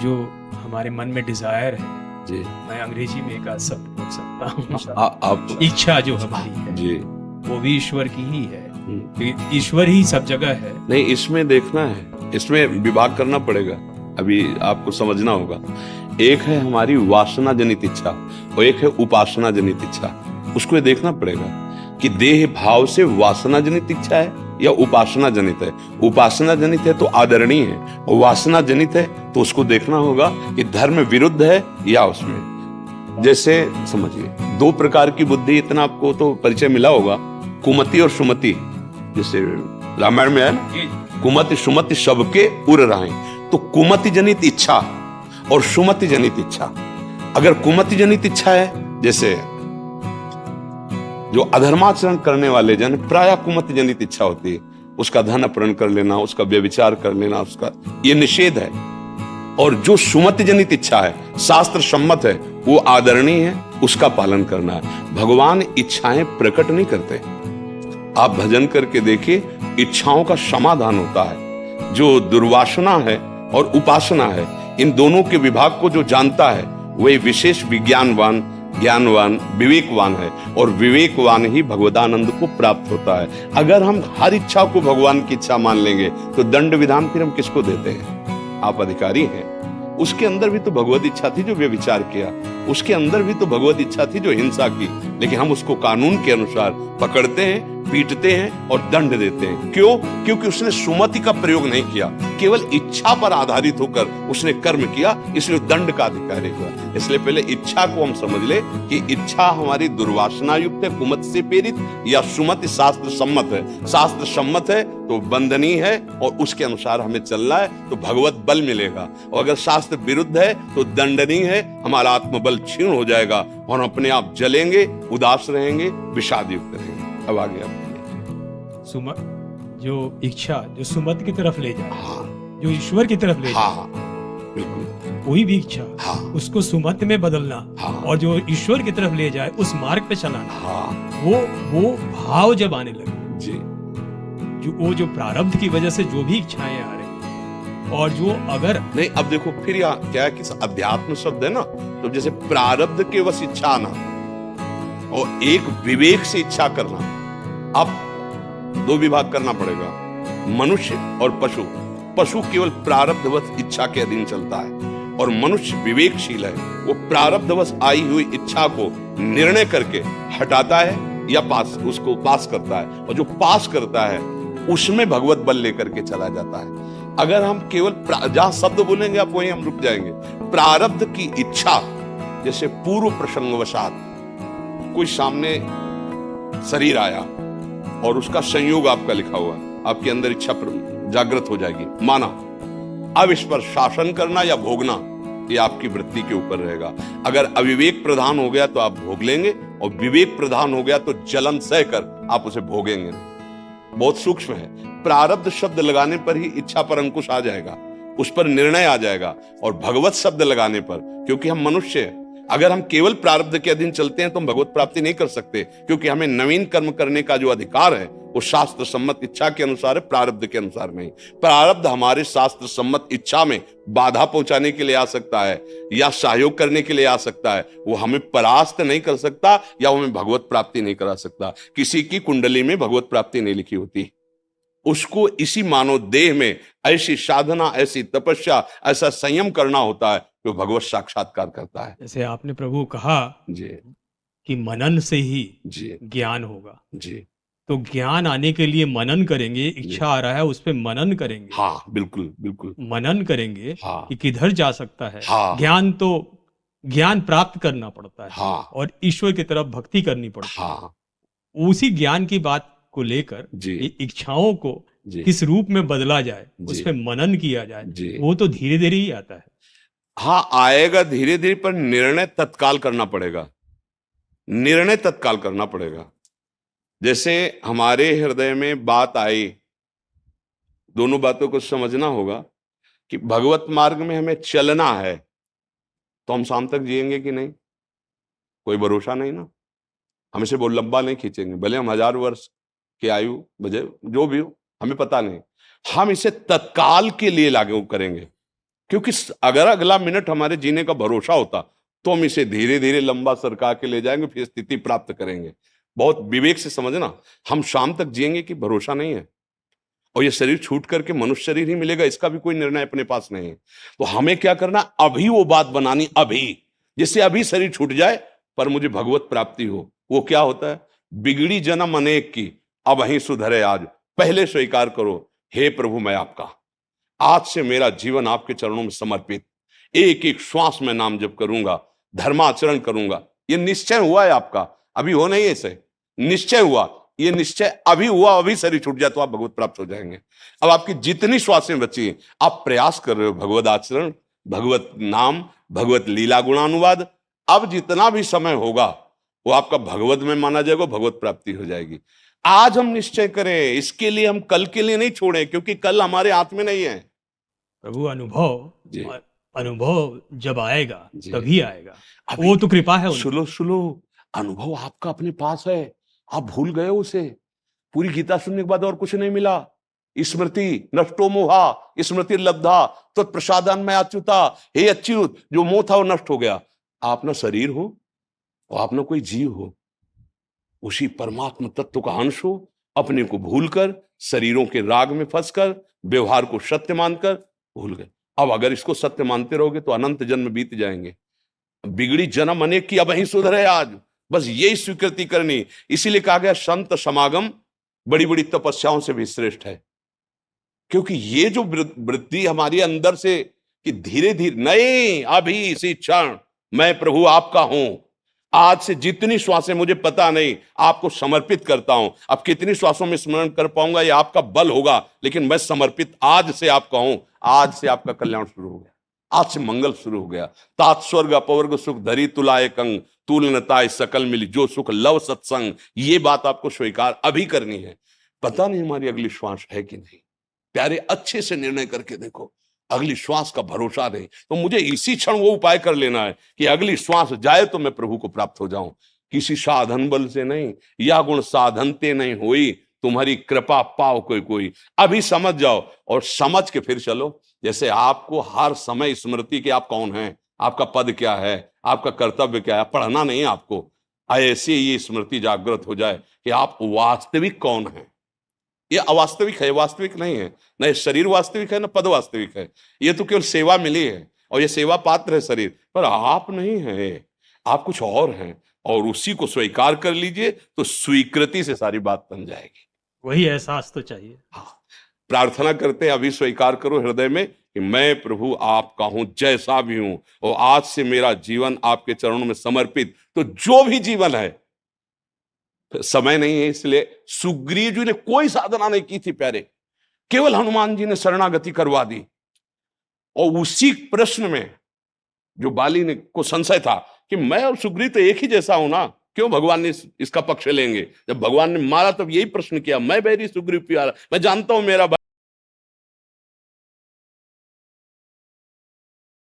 जो हमारे मन में डिजायर है, जी मैं अंग्रेजी में एक आध शब्द बोल सकता हूँ। आप इच्छा जो हमारी है जी वो भी ईश्वर की ही है, क्योंकि ईश्वर ही सब जगह है। नहीं, इसमें देखना है, इसमें विभाग करना पड़ेगा। अभी आपको समझना होगा, एक है हमारी वासना जनित इच्छा और एक है उपासना जनित इच्छा। उसको ये देखना पड़ेगा कि देह भाव से वासना जनित इच्छा है या उपासना जनित है। उपासना जनित है तो आदरणीय है, और वासना जनित है तो उसको देखना होगा कि धर्म विरुद्ध है या उसमें। जैसे समझिए, दो प्रकार की बुद्धि, इतना आपको तो परिचय मिला होगा, कुमति और सुमति। जैसे रामायण में है ना, कुमति सुमति सबके उर राय। तो कुमति जनित इच्छा और सुमति जनित इच्छा, अगर कुमति जनित इच्छा है, जैसे जो अधर्माचरण करने वाले जन, प्राय कुमति जनित इच्छा होती है, उसका धन अपहरण कर लेना, उसका व्यभिचार कर लेना, उसका ये निषेध है। और जो सुमति जनित इच्छा है, शास्त्र सम्मत है, वो आदरणीय है, उसका पालन करना है। भगवान इच्छाएं प्रकट नहीं करते। आप भजन करके देखिए, इच्छाओं का समाधान होता है। जो दुर्वासना है और उपासना है, इन दोनों के विभाग को जो जानता है वही विशेष विज्ञानवान, ज्ञानवान, विवेकवान है, और विवेकवान ही भगवदानंद को प्राप्त होता है। अगर हम हर इच्छा को भगवान की इच्छा मान लेंगे तो दंड विधान फिर हम किसको देते हैं? आप अधिकारी हैं। उसके अंदर भी तो भगवत इच्छा थी जो व्यभिचार किया, उसके अंदर भी तो भगवत इच्छा थी जो हिंसा की, लेकिन हम उसको कानून के अनुसार पकड़ते हैं, पीटते हैं और दंड देते हैं। क्यों? क्योंकि उसने सुमति का प्रयोग नहीं किया, केवल इच्छा पर आधारित होकर उसने कर्म किया, इसलिए दंड का अधिकारी हुआ। इसलिए पहले इच्छा को हम समझ ले कि इच्छा हमारी दुर्वासना युक्त है, कुमत से प्रेरित, या सुमति शास्त्र सम्मत है। शास्त्र सम्मत है तो बंधनीय है और उसके अनुसार हमें चलना है तो भगवत बल मिलेगा, और अगर शास्त्र विरुद्ध है तो दंडनीय है, हमारा आत्मबल क्षीण हो जाएगा और हम अपने आप जलेंगे, उदास रहेंगे, विषाद युक्त रहेंगे। अब आगे आप सुमत जो इच्छा जो सुमत की तरफ ले जाए, हाँ जो ईश्वर की तरफ ले हाँ जाए, बिल्कुल कोई भी इच्छा हाँ उसको सुमत में बदलना, हाँ और जो ईश्वर की तरफ ले जाए उस मार्ग पे चलाना, हाँ वो भाव जब आने लगे, जी जो प्रारब्ध की वजह से जो भी इच्छाएं आ रही, और जो अगर नहीं, अब देखो फिर यहाँ क्या है कि अध्यात्म शब्द है ना, तो जैसे प्रारब्ध के वश इच्छा आना और एक विवेक से इच्छा करना, अब दो विभाग करना पड़ेगा, मनुष्य और पशु। पशु केवल प्रारब्धवश इच्छा के अधीन चलता है, और मनुष्य विवेकशील है, वो प्रारब्धवश आई हुई इच्छा को निर्णय करके हटाता है या उसको पास करता है, और जो पास करता है उसमें भगवत बल लेकर के चला जाता है। अगर हम केवल जहां शब्द बोलेंगे आप वहीं हम रुक जाएंगे। प्रारब्ध की इच्छा, जैसे पूर्व प्रसंगवशात कोई सामने शरीर आया और उसका संयोग आपका लिखा हुआ, आपके अंदर इच्छा जागृत हो जाएगी, माना अब इस पर शासन करना या भोगना, ये आपकी वृत्ति के ऊपर रहेगा। अगर अविवेक प्रधान हो गया तो आप भोग लेंगे, और विवेक प्रधान हो गया तो जलन सहकर आप उसे भोगेंगे नहीं। बहुत सूक्ष्म है। प्रारब्ध शब्द लगाने पर ही इच्छा पर अंकुश आ जाएगा, उस पर निर्णय आ जाएगा, और भगवत शब्द लगाने पर, क्योंकि हम मनुष्य हैं, अगर हम केवल प्रारब्ध के अधीन चलते हैं तो हम भगवत प्राप्ति नहीं कर सकते, क्योंकि हमें नवीन कर्म करने का जो अधिकार है वो शास्त्र सम्मत इच्छा के अनुसार है, प्रारब्ध के अनुसार नहीं। प्रारब्ध हमारे शास्त्र सम्मत इच्छा में बाधा पहुंचाने के लिए आ सकता है या सहयोग करने के लिए आ सकता है, वो हमें परास्त नहीं कर सकता या हमें भगवत प्राप्ति नहीं करा सकता। किसी की कुंडली में भगवत प्राप्ति नहीं लिखी होती, उसको इसी मानव देह में ऐसी साधना, ऐसी तपस्या, ऐसा संयम करना होता है जो भगवत साक्षात्कार करता है। जैसे आपने प्रभु कहा जी कि मनन से ही जी ज्ञान होगा, जी तो ज्ञान आने के लिए मनन करेंगे। इच्छा आ रहा है उस पे मनन करेंगे, हाँ बिल्कुल बिल्कुल मनन करेंगे हाँ कि किधर जा सकता है। हाँ ज्ञान तो ज्ञान प्राप्त करना पड़ता है, हाँ और ईश्वर की तरफ भक्ति करनी पड़ती है। हाँ उसी ज्ञान की बात को लेकर जी ये इच्छाओं को जी किस रूप में बदला जाए, जी उस पे मनन किया जाए, जी वो तो धीरे धीरे ही आता है। हाँ आएगा धीरे धीरे, पर निर्णय तत्काल करना पड़ेगा, निर्णय तत्काल करना पड़ेगा। जैसे हमारे हृदय में बात आई, दोनों बातों को समझना होगा कि भगवत मार्ग में हमें चलना है तो हम शाम तक जिएंगे कि नहीं, कोई भरोसा नहीं ना। हम इसे बहुत लंबा नहीं खींचेंगे, भले हम 1000 वर्ष की आयु बजे जो भी हो, हमें पता नहीं। हम इसे तत्काल के लिए लागू करेंगे। क्योंकि अगर अगला मिनट हमारे जीने का भरोसा होता तो हम इसे धीरे धीरे लंबा सरका के ले जाएंगे, फिर स्थिति प्राप्त करेंगे। बहुत विवेक से समझना, हम शाम तक जिएंगे कि भरोसा नहीं है, और ये शरीर छूट करके मनुष्य शरीर ही मिलेगा, इसका भी कोई निर्णय अपने पास नहीं है। तो हमें क्या करना, अभी वो बात बनानी, अभी, जिससे अभी शरीर छूट जाए पर मुझे भगवत प्राप्ति हो। वो क्या होता है, बिगड़ी जन्म अनेक की, अब वहीं सुधरे आज, पहले स्वीकार करो, हे प्रभु मैं आपका, आज से मेरा जीवन आपके चरणों में समर्पित, एक एक श्वास में नाम जप करूंगा, धर्माचरण करूंगा। ये निश्चय हुआ है आपका, अभी हो नहीं ऐसे, निश्चय हुआ, ये निश्चय अभी हुआ, अभी शरीर छूट जाए तो आप भगवत प्राप्त हो जाएंगे। अब आपकी जितनी श्वासें बची, आप प्रयास कर रहे हो भगवत आचरण, भगवत नाम, भगवत लीला गुणानुवाद, अब जितना भी समय होगा वो आपका भगवत में माना जाएगा, भगवत प्राप्ति हो जाएगी। आज हम निश्चय करें, इसके लिए हम कल के लिए नहीं छोड़ें, क्योंकि कल हमारे हाथ में नहीं है। प्रभु अनुभव, जी। अनुभव जब आएगा जी। तभी आएगा, अभी वो तो कृपा है उनकी। सुनो सुनो, अनुभव आपका अपने पास है, आप भूल गए उसे। पूरी गीता सुनने के बाद और कुछ नहीं मिला। स्मृति नष्टो मोहा, स्मृति लब्धा तो प्रसादान में अच्युता, हे अच्युत, जो मोह था वो नष्ट हो गया। आप ना शरीर हो और आप ना कोई जीव हो, उसी परमात्मा तत्व का अंश हो, अपने को भूलकर, शरीरों के राग में फंसकर, व्यवहार को सत्य मानकर भूल गए। अब अगर इसको सत्य मानते रहोगे तो अनंत जन्म बीत जाएंगे। बिगड़ी जन्म अनेक की, अब वहीं सुधरे आज, बस यही स्वीकृति करनी। इसीलिए कहा गया संत समागम बड़ी बड़ी तपस्याओं से भी श्रेष्ठ है, क्योंकि ये जो वृद्धि हमारी अंदर से कि धीरे धीरे, नहीं अभी इसी क्षण मैं प्रभु आपका हूं, आज से जितनी श्वासें मुझे पता नहीं, आपको समर्पित करता हूं। अब कितनी श्वासों में स्मरण कर पाऊंगा ये आपका बल होगा, लेकिन मैं समर्पित आज से आपका हूं। आज से आपका कल्याण शुरू हो गया, आज से मंगल शुरू हो गया। तात स्वर्ग अपवर्ग सुख धरी तुलाए कंग, तुलनताय सकल मिली जो सुख लव सत्संग। ये बात आपको स्वीकार अभी करनी है। पता नहीं हमारी अगली श्वास है कि नहीं, प्यारे अच्छे से निर्णय करके देखो, अगली श्वास का भरोसा नहीं तो मुझे इसी क्षण वो उपाय कर लेना है कि अगली श्वास जाए तो मैं प्रभु को प्राप्त हो जाऊं, किसी साधन बल से नहीं, या गुण साधनते नहीं हुई, तुम्हारी कृपा पाओ कोई कोई। अभी समझ जाओ और समझ के फिर चलो। जैसे आपको हर समय स्मृति कि आप कौन हैं, आपका पद क्या है, आपका कर्तव्य क्या है, पढ़ना नहीं आपको, ऐसे ये स्मृति जागृत हो जाए कि आप वास्तविक कौन हैं। ये अवास्तविक है, वास्तविक नहीं है, न शरीर वास्तविक है न पद वास्तविक है। ये तो केवल सेवा मिली है और ये सेवा पात्र है शरीर, पर आप नहीं है, आप कुछ और हैं। और उसी को स्वीकार कर लीजिए तो स्वीकृति से सारी बात बन जाएगी। वही एहसास तो चाहिए। हाँ, प्रार्थना करते हैं, अभी स्वीकार करो हृदय में कि मैं प्रभु आपका हूं, जैसा भी हूं, और आज से मेरा जीवन आपके चरणों में समर्पित। तो जो भी जीवन है, समय नहीं है इसलिए सुग्रीव जी ने कोई साधना नहीं की थी प्यारे, केवल हनुमान जी ने शरणागति करवा दी। और उसी प्रश्न में जो बाली ने को संशय था कि मैं और सुग्रीव तो एक ही जैसा हूं ना, क्यों भगवान ने इसका पक्ष लेंगे। जब भगवान ने मारा तब यही प्रश्न किया, मैं बैरी सुग्रीव प्यारा, मैं जानता हूं मेरा